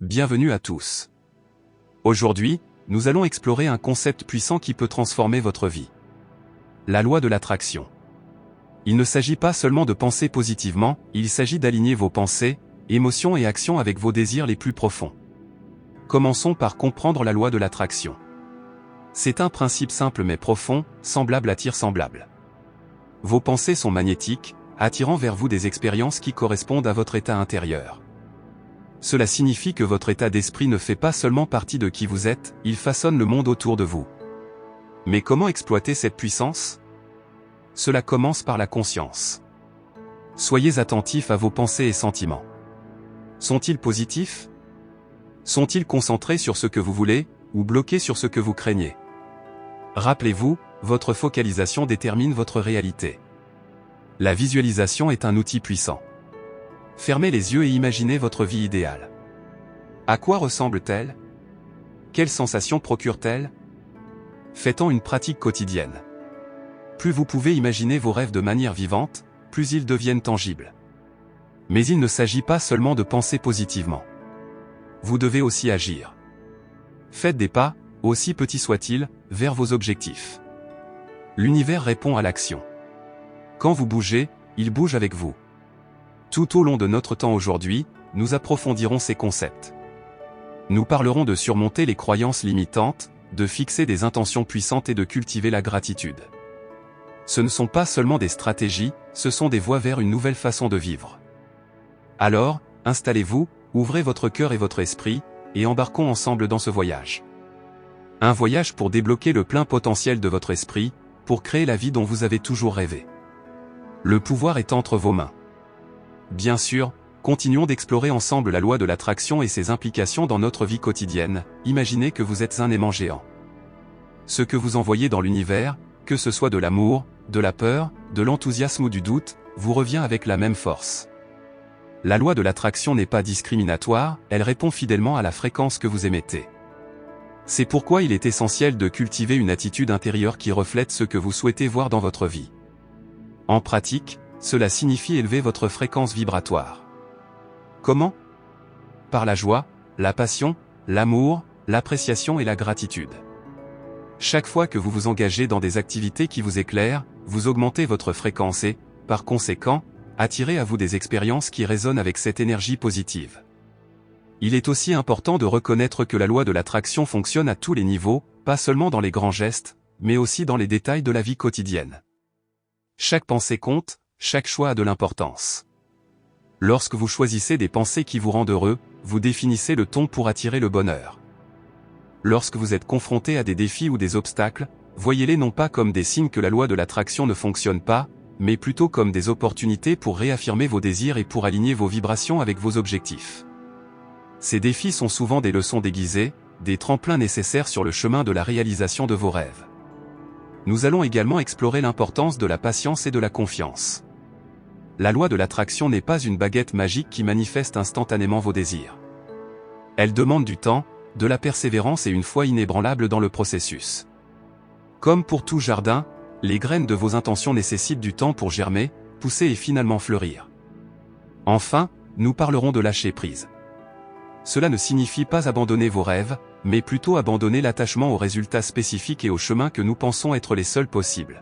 Bienvenue à tous. Aujourd'hui, nous allons explorer un concept puissant qui peut transformer votre vie. La loi de l'attraction. Il ne s'agit pas seulement de penser positivement, il s'agit d'aligner vos pensées, émotions et actions avec vos désirs les plus profonds. Commençons par comprendre la loi de l'attraction. C'est un principe simple mais profond, semblable attire semblable. Vos pensées sont magnétiques, attirant vers vous des expériences qui correspondent à votre état intérieur. Cela signifie que votre état d'esprit ne fait pas seulement partie de qui vous êtes, il façonne le monde autour de vous. Mais comment exploiter cette puissance? Cela commence par la conscience. Soyez attentifs à vos pensées et sentiments. Sont-ils positifs? Sont-ils concentrés sur ce que vous voulez, ou bloqués sur ce que vous craignez? Rappelez-vous, votre focalisation détermine votre réalité. La visualisation est un outil puissant. Fermez les yeux et imaginez votre vie idéale. À quoi ressemble-t-elle? Quelles sensations procure-t-elle? Faites-en une pratique quotidienne. Plus vous pouvez imaginer vos rêves de manière vivante, plus ils deviennent tangibles. Mais il ne s'agit pas seulement de penser positivement. Vous devez aussi agir. Faites des pas, aussi petits soient-ils, vers vos objectifs. L'univers répond à l'action. Quand vous bougez, il bouge avec vous. Tout au long de notre temps aujourd'hui, nous approfondirons ces concepts. Nous parlerons de surmonter les croyances limitantes, de fixer des intentions puissantes et de cultiver la gratitude. Ce ne sont pas seulement des stratégies, ce sont des voies vers une nouvelle façon de vivre. Alors, installez-vous, ouvrez votre cœur et votre esprit, et embarquons ensemble dans ce voyage. Un voyage pour débloquer le plein potentiel de votre esprit, pour créer la vie dont vous avez toujours rêvé. Le pouvoir est entre vos mains. Bien sûr, continuons d'explorer ensemble la loi de l'attraction et ses implications dans notre vie quotidienne. Imaginez que vous êtes un aimant géant. Ce que vous envoyez dans l'univers, que ce soit de l'amour, de la peur, de l'enthousiasme ou du doute, vous revient avec la même force. La loi de l'attraction n'est pas discriminatoire, elle répond fidèlement à la fréquence que vous émettez. C'est pourquoi il est essentiel de cultiver une attitude intérieure qui reflète ce que vous souhaitez voir dans votre vie. En pratique, cela signifie élever votre fréquence vibratoire. Comment? Par la joie, la passion, l'amour, l'appréciation et la gratitude. Chaque fois que vous vous engagez dans des activités qui vous éclairent, vous augmentez votre fréquence et, par conséquent, attirez à vous des expériences qui résonnent avec cette énergie positive. Il est aussi important de reconnaître que la loi de l'attraction fonctionne à tous les niveaux, pas seulement dans les grands gestes, mais aussi dans les détails de la vie quotidienne. Chaque pensée compte, chaque choix a de l'importance. Lorsque vous choisissez des pensées qui vous rendent heureux, vous définissez le ton pour attirer le bonheur. Lorsque vous êtes confronté à des défis ou des obstacles, voyez-les non pas comme des signes que la loi de l'attraction ne fonctionne pas, mais plutôt comme des opportunités pour réaffirmer vos désirs et pour aligner vos vibrations avec vos objectifs. Ces défis sont souvent des leçons déguisées, des tremplins nécessaires sur le chemin de la réalisation de vos rêves. Nous allons également explorer l'importance de la patience et de la confiance. La loi de l'attraction n'est pas une baguette magique qui manifeste instantanément vos désirs. Elle demande du temps, de la persévérance et une foi inébranlable dans le processus. Comme pour tout jardin, les graines de vos intentions nécessitent du temps pour germer, pousser et finalement fleurir. Enfin, nous parlerons de lâcher prise. Cela ne signifie pas abandonner vos rêves, mais plutôt abandonner l'attachement aux résultats spécifiques et aux chemins que nous pensons être les seuls possibles.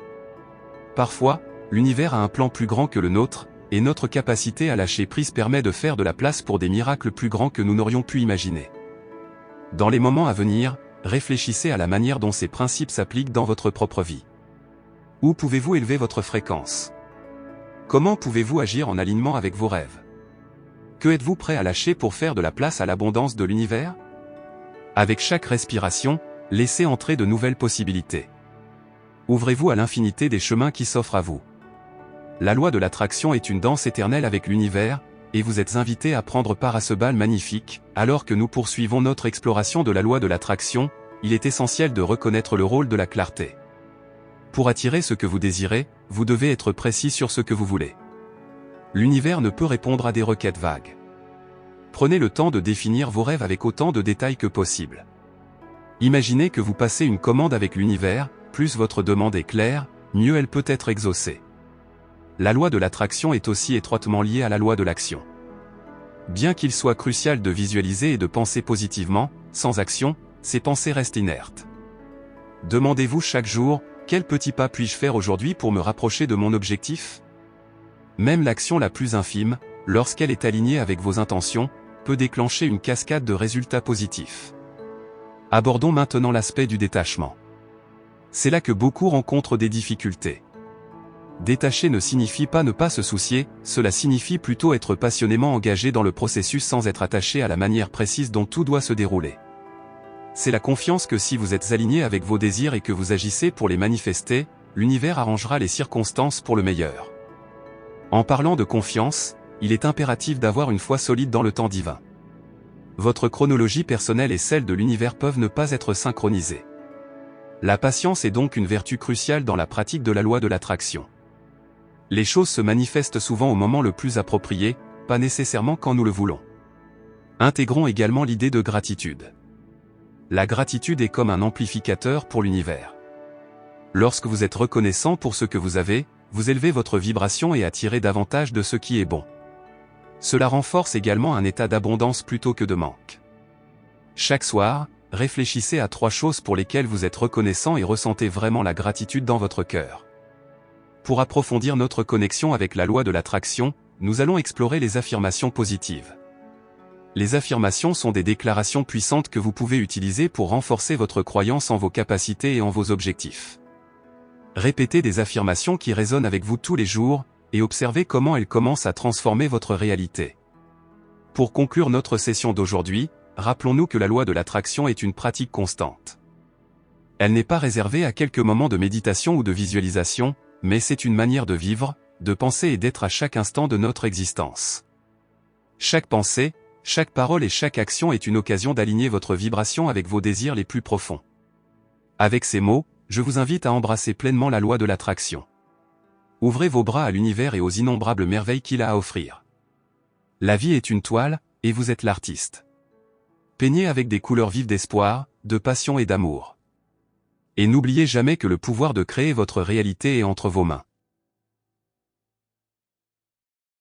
Parfois, l'univers a un plan plus grand que le nôtre, et notre capacité à lâcher prise permet de faire de la place pour des miracles plus grands que nous n'aurions pu imaginer. Dans les moments à venir, réfléchissez à la manière dont ces principes s'appliquent dans votre propre vie. Où pouvez-vous élever votre fréquence? Comment pouvez-vous agir en alignement avec vos rêves? Que êtes-vous prêt à lâcher pour faire de la place à l'abondance de l'univers? Avec chaque respiration, laissez entrer de nouvelles possibilités. Ouvrez-vous à l'infinité des chemins qui s'offrent à vous. La loi de l'attraction est une danse éternelle avec l'univers, et vous êtes invités à prendre part à ce bal magnifique. Alors que nous poursuivons notre exploration de la loi de l'attraction, il est essentiel de reconnaître le rôle de la clarté. Pour attirer ce que vous désirez, vous devez être précis sur ce que vous voulez. L'univers ne peut répondre à des requêtes vagues. Prenez le temps de définir vos rêves avec autant de détails que possible. Imaginez que vous passez une commande avec l'univers, plus votre demande est claire, mieux elle peut être exaucée. La loi de l'attraction est aussi étroitement liée à la loi de l'action. Bien qu'il soit crucial de visualiser et de penser positivement, sans action, ces pensées restent inertes. Demandez-vous chaque jour, quel petit pas puis-je faire aujourd'hui pour me rapprocher de mon objectif? Même l'action la plus infime, lorsqu'elle est alignée avec vos intentions, peut déclencher une cascade de résultats positifs. Abordons maintenant l'aspect du détachement. C'est là que beaucoup rencontrent des difficultés. Détacher ne signifie pas ne pas se soucier, cela signifie plutôt être passionnément engagé dans le processus sans être attaché à la manière précise dont tout doit se dérouler. C'est la confiance que si vous êtes aligné avec vos désirs et que vous agissez pour les manifester, l'univers arrangera les circonstances pour le meilleur. En parlant de confiance, il est impératif d'avoir une foi solide dans le temps divin. Votre chronologie personnelle et celle de l'univers peuvent ne pas être synchronisées. La patience est donc une vertu cruciale dans la pratique de la loi de l'attraction. Les choses se manifestent souvent au moment le plus approprié, pas nécessairement quand nous le voulons. Intégrons également l'idée de gratitude. La gratitude est comme un amplificateur pour l'univers. Lorsque vous êtes reconnaissant pour ce que vous avez, vous élevez votre vibration et attirez davantage de ce qui est bon. Cela renforce également un état d'abondance plutôt que de manque. Chaque soir, réfléchissez à 3 choses pour lesquelles vous êtes reconnaissant et ressentez vraiment la gratitude dans votre cœur. Pour approfondir notre connexion avec la loi de l'attraction, nous allons explorer les affirmations positives. Les affirmations sont des déclarations puissantes que vous pouvez utiliser pour renforcer votre croyance en vos capacités et en vos objectifs. Répétez des affirmations qui résonnent avec vous tous les jours, et observez comment elles commencent à transformer votre réalité. Pour conclure notre session d'aujourd'hui, rappelons-nous que la loi de l'attraction est une pratique constante. Elle n'est pas réservée à quelques moments de méditation ou de visualisation, mais c'est une manière de vivre, de penser et d'être à chaque instant de notre existence. Chaque pensée, chaque parole et chaque action est une occasion d'aligner votre vibration avec vos désirs les plus profonds. Avec ces mots, je vous invite à embrasser pleinement la loi de l'attraction. Ouvrez vos bras à l'univers et aux innombrables merveilles qu'il a à offrir. La vie est une toile, et vous êtes l'artiste. Peignez avec des couleurs vives d'espoir, de passion et d'amour. Et n'oubliez jamais que le pouvoir de créer votre réalité est entre vos mains.